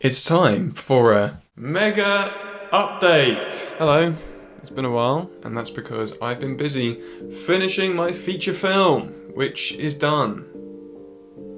It's time for a mega update. Hello, it's been a while, and that's because I've been busy finishing my feature film, which is done.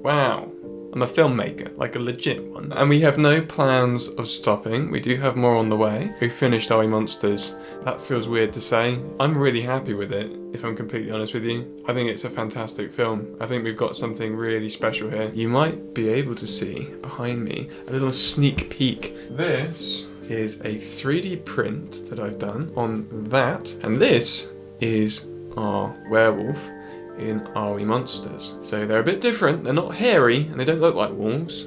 Wow. I'm a filmmaker, like a legit one. And we have no plans of stopping. We do have more on the way. We finished Are We Monsters. That feels weird to say. I'm really happy with it, if I'm completely honest with you. I think it's a fantastic film. I think we've got something really special here. You might be able to see behind me a little sneak peek. This is a 3D print that I've done on that. And this is our werewolf in Are We Monsters. So they're a bit different, they're not hairy and they don't look like wolves,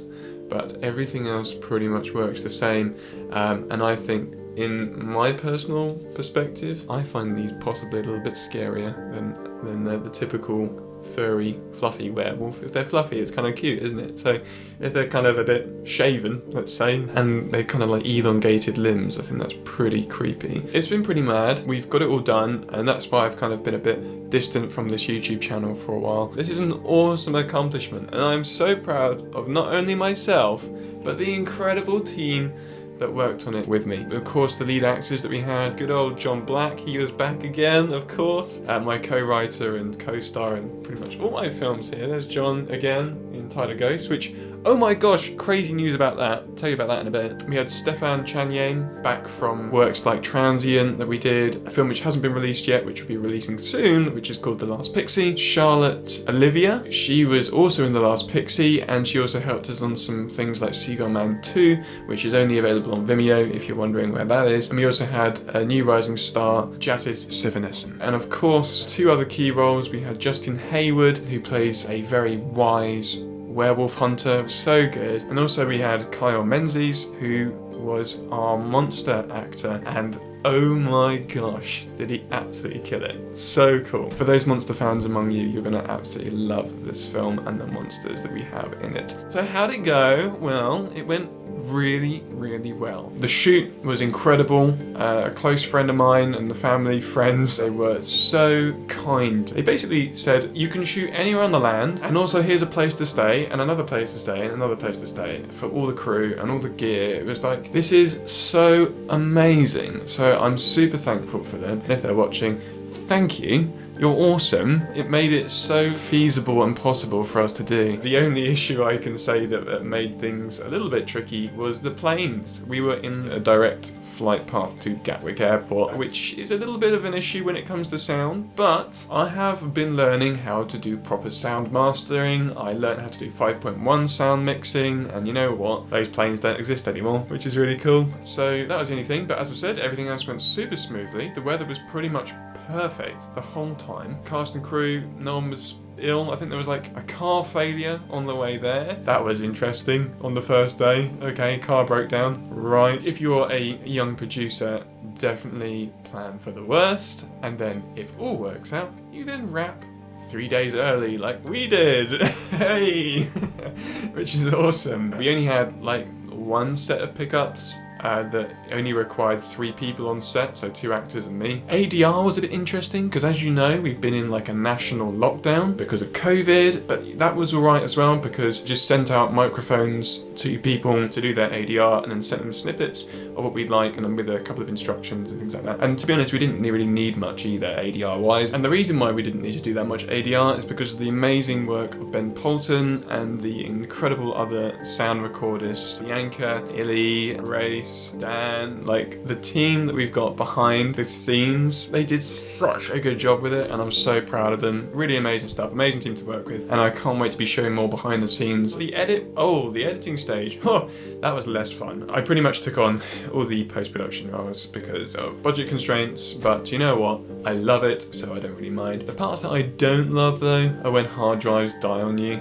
but everything else pretty much works the same. And I think, in my personal perspective, I find these possibly a little bit scarier than the typical furry, fluffy werewolf. If they're fluffy, it's kind of cute, isn't it? So if they're kind of a bit shaven, let's say, and they're kind of like elongated limbs, I think that's pretty creepy. It's been pretty mad. We've got it all done, and that's why I've kind of been a bit distant from this YouTube channel for a while. This is an awesome accomplishment, and I'm so proud of not only myself, but the incredible team that worked on it with me. Of course, the lead actors that we had, good old John Black, he was back again, of course. My co-writer and co-star in pretty much all my films here. There's John again in Tidal Ghost, which, oh my gosh, crazy news about that. I'll tell you about that in a bit. We had Stefan Chanyaem back from works like Transient that we did, a film which hasn't been released yet, which will be releasing soon, which is called The Last Pixie. Charlotte Olivia, she was also in The Last Pixie, and she also helped us on some things like Seagull Man 2, which is only available on Vimeo if you're wondering where that is. And we also had a new rising star, Jathis Sivanesan. And of course, two other key roles. We had Justin Hayward, who plays a very wise werewolf hunter, so good. And also we had Menzes, who was our monster actor, and oh my gosh, did he absolutely kill it. So cool. For those monster fans among you, you're gonna absolutely love this film and the monsters that we have in it. So how'd it go? Well, it went really, really well. The shoot was incredible. A close friend of mine and the family, friends, they were so kind. They basically said, you can shoot anywhere on the land, and also here's a place to stay, and another place to stay, and another place to stay for all the crew and all the gear. It was like, this is so amazing. So I'm super thankful for them. And if they're watching, thank you. You're awesome. It made it so feasible and possible for us to do. The only issue I can say that made things a little bit tricky was the planes. We were in a direct flight path to Gatwick Airport, which is a little bit of an issue when it comes to sound, but I have been learning how to do proper sound mastering. I learned how to do 5.1 sound mixing, and you know what? Those planes don't exist anymore, which is really cool. So that was the only thing, but as I said, everything else went super smoothly. The weather was pretty much perfect the whole time. Cast and crew, no one was ill. I think there was like a car failure on the way there. That was interesting on the first day. Okay, car broke down. Right. If you're a young producer, definitely plan for the worst. And then if all works out, you then wrap 3 days early like we did. Hey! Which is awesome. We only had like one set of pickups that only required 3 people on set, so 2 actors and me. ADR was a bit interesting because, as you know, we've been in like a national lockdown because of COVID, but that was alright as well because just sent out microphones to people to do their ADR and then sent them snippets of what we'd like, and then with a couple of instructions and things like that. And to be honest, we didn't really need much either ADR wise, and the reason why we didn't need to do that much ADR is because of the amazing work of Ben Polton and the incredible other sound recorders, Bianca, Illy, Grace, Dan, like the team that we've got behind the scenes. They did such a good job with it, and I'm so proud of them. Really amazing stuff, amazing team to work with, and I can't wait to be showing more behind the scenes. The editing stage, that was less fun. I pretty much took on all the post-production roles because of budget constraints, but you know what? I love it, so I don't really mind. The parts that I don't love though are when hard drives die on you.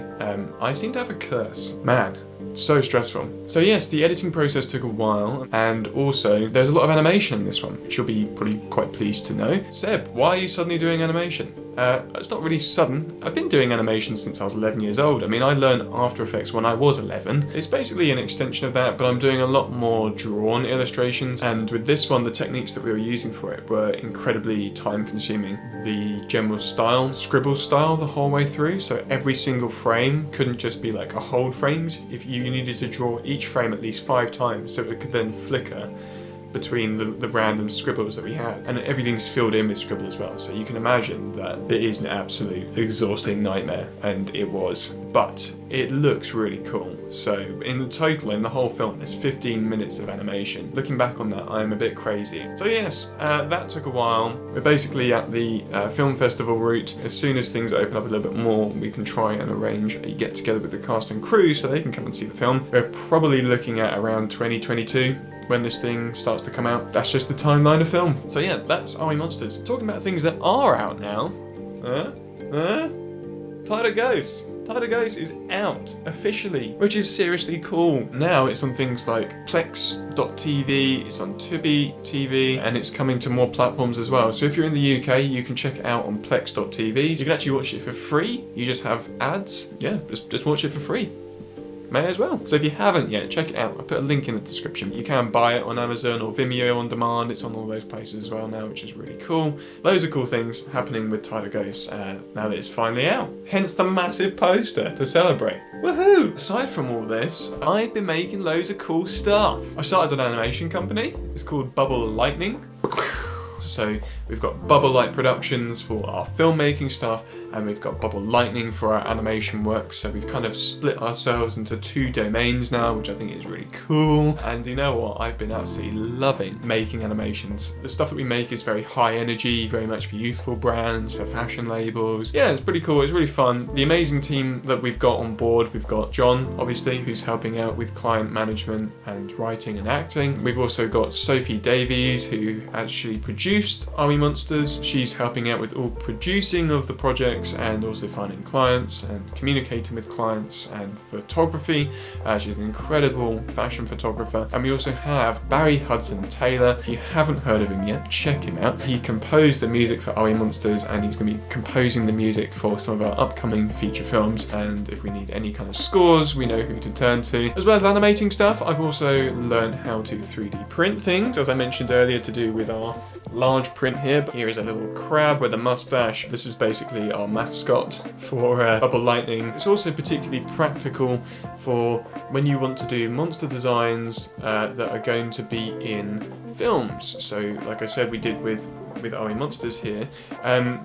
I seem to have a curse. Man, so stressful. So yes, the editing process took a while, and also there's a lot of animation in this one, which you'll be probably quite pleased to know. Seb, why are you suddenly doing animation? It's not really sudden. I've been doing animation since I was 11 years old. I mean, I learned After Effects when I was 11. It's basically an extension of that, but I'm doing a lot more drawn illustrations, and with this one, the techniques that we were using for it were incredibly time-consuming. The general style, scribble style the whole way through, so every single frame couldn't just be like a hold frames. If you needed to draw each frame at least 5 times, so it could then flicker between the random scribbles that we had, and everything's filled in with scribble as well, so you can imagine that it is an absolute exhausting nightmare, and it was, but it looks really cool. So in the total, in the whole film, there's 15 minutes of animation. Looking back on that, I'm a bit crazy. So yes, that took a while. We're basically at the film festival route. As soon as things open up a little bit more, we can try and arrange a get together with the cast and crew so they can come and see the film. We're probably looking at around 2022 when this thing starts to come out. That's just the timeline of film. So yeah, that's Are We Monsters. Talking about things that are out now. Tighter Ghosts. Tighter Ghosts is out officially, which is seriously cool. Now it's on things like Plex.tv, it's on Tubi TV, and it's coming to more platforms as well. So if you're in the UK, you can check it out on Plex.tv. You can actually watch it for free. You just have ads. Yeah, just watch it for free. May as well. So if you haven't yet, check it out. I'll put a link in the description. You can buy it on Amazon or Vimeo on demand. It's on all those places as well now, which is really cool. Loads of cool things happening with Tighter Ghosts now that it's finally out. Hence the massive poster to celebrate. Woohoo! Aside from all this, I've been making loads of cool stuff. I started an animation company. It's called Bubble Lightning. So we've got Bubble Light Productions for our filmmaking stuff, and we've got Bubble Lightning for our animation work. So we've kind of split ourselves into 2 domains now, which I think is really cool. And you know what? I've been absolutely loving making animations. The stuff that we make is very high energy, very much for youthful brands, for fashion labels. Yeah, it's pretty cool. It's really fun. The amazing team that we've got on board, we've got John, obviously, who's helping out with client management and writing and acting. We've also got Sophie Davies, who actually produced Are We Monsters. She's helping out with all producing of the projects and also finding clients and communicating with clients and photography. She's an incredible fashion photographer. And we also have Barry Hudson Taylor. If you haven't heard of him yet, check him out. He composed the music for Are We Monsters, and he's going to be composing the music for some of our upcoming feature films. And if we need any kind of scores, we know who to turn to. As well as animating stuff, I've also learned how to 3D print things, as I mentioned earlier, to do with our large print here. But here is a little crab with a mustache. This is basically our mascot for Bubble Lightning. It's also particularly practical for when you want to do monster designs that are going to be in films. So like I said, we did with Are We Monsters here.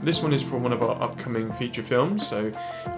This one is for one of our upcoming feature films, so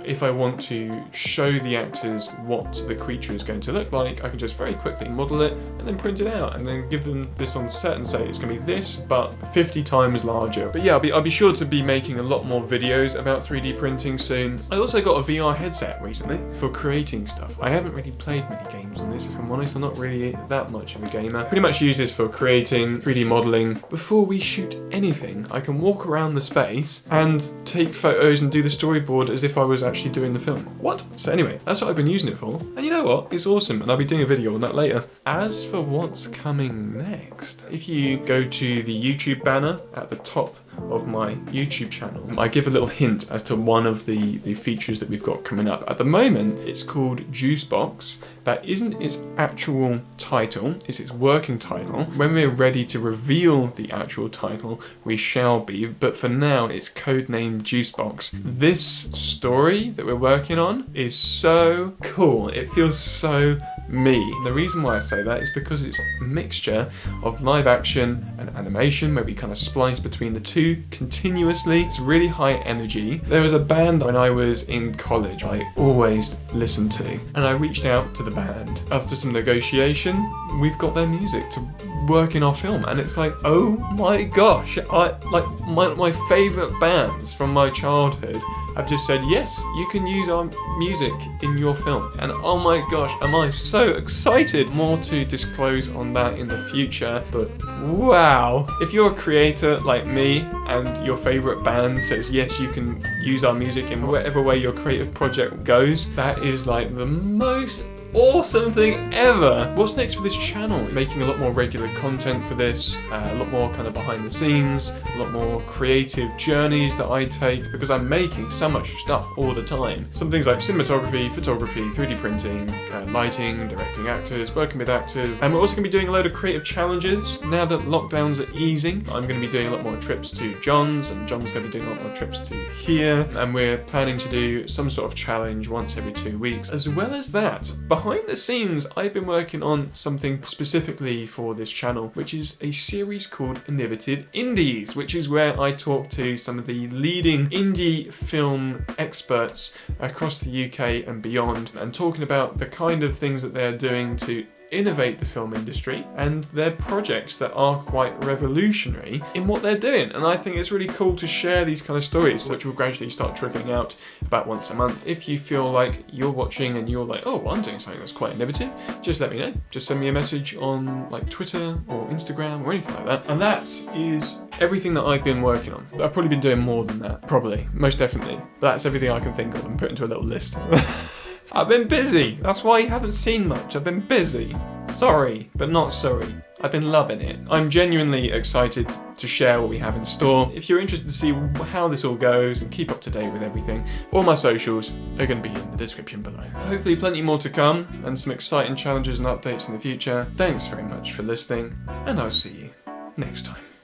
if I want to show the actors what the creature is going to look like, I can just very quickly model it and then print it out and then give them this on set and say it's going to be this, but 50 times larger. But yeah, I'll be sure to be making a lot more videos about 3D printing soon. I also got a VR headset recently for creating stuff. I haven't really played many games on this, if I'm honest. I'm not really that much of a gamer. Pretty much use this for creating 3D modeling. Before we shoot anything, I can walk around the space and take photos and do the storyboard as if I was actually doing the film. What? So anyway, that's what I've been using it for. And you know what? It's awesome, and I'll be doing a video on that later. As for what's coming next, if you go to the YouTube banner at the top of my YouTube channel, I give a little hint as to one of the features that we've got coming up. At the moment, it's called Juicebox. That isn't its actual title, it's its working title. When we're ready to reveal the actual title, we shall be, but for now, it's codenamed Juicebox. This story that we're working on is so cool. It feels so me. The reason why I say that is because it's a mixture of live action and animation, where we kind of splice between the two continuously. It's really high energy. There was a band when I was in college I always listened to, and I reached out to the band. After some negotiation, we've got their music to work in our film, and it's like, oh my gosh, my favorite bands from my childhood have just said, yes, you can use our music in your film. And oh my gosh, am I so excited. More to disclose on that in the future, but wow. If you're a creator like me and your favorite band says, yes, you can use our music in whatever way your creative project goes, that is like the most awesome thing ever. What's next for this channel? Making a lot more regular content for this, a lot more kind of behind the scenes, a lot more creative journeys that I take, because I'm making so much stuff all the time. Some things like cinematography, photography, 3D printing, lighting, directing actors, working with actors, and we're also going to be doing a load of creative challenges. Now that lockdowns are easing, I'm going to be doing a lot more trips to John's, and John's going to be doing a lot more trips to here, and we're planning to do some sort of challenge once every 2 weeks. As well as that, behind the scenes, I've been working on something specifically for this channel, which is a series called Innovative Indies, which is where I talk to some of the leading indie film experts across the UK and beyond, and talking about the kind of things that they're doing to innovate the film industry and their projects that are quite revolutionary in what they're doing. And I think it's really cool to share these kind of stories, which will gradually start trickling out about once a month. If you feel like you're watching and you're like, oh, I'm doing something that's quite innovative, just let me know. Just send me a message on like Twitter or Instagram or anything like that. And that is everything that I've been working on. I've probably been doing more than that, probably, most definitely. But that's everything I can think of and put into a little list. I've been busy. That's why you haven't seen much. I've been busy. Sorry, but not sorry. I've been loving it. I'm genuinely excited to share what we have in store. If you're interested to see how this all goes and keep up to date with everything, all my socials are going to be in the description below. Hopefully plenty more to come and some exciting challenges and updates in the future. Thanks very much for listening, and I'll see you next time.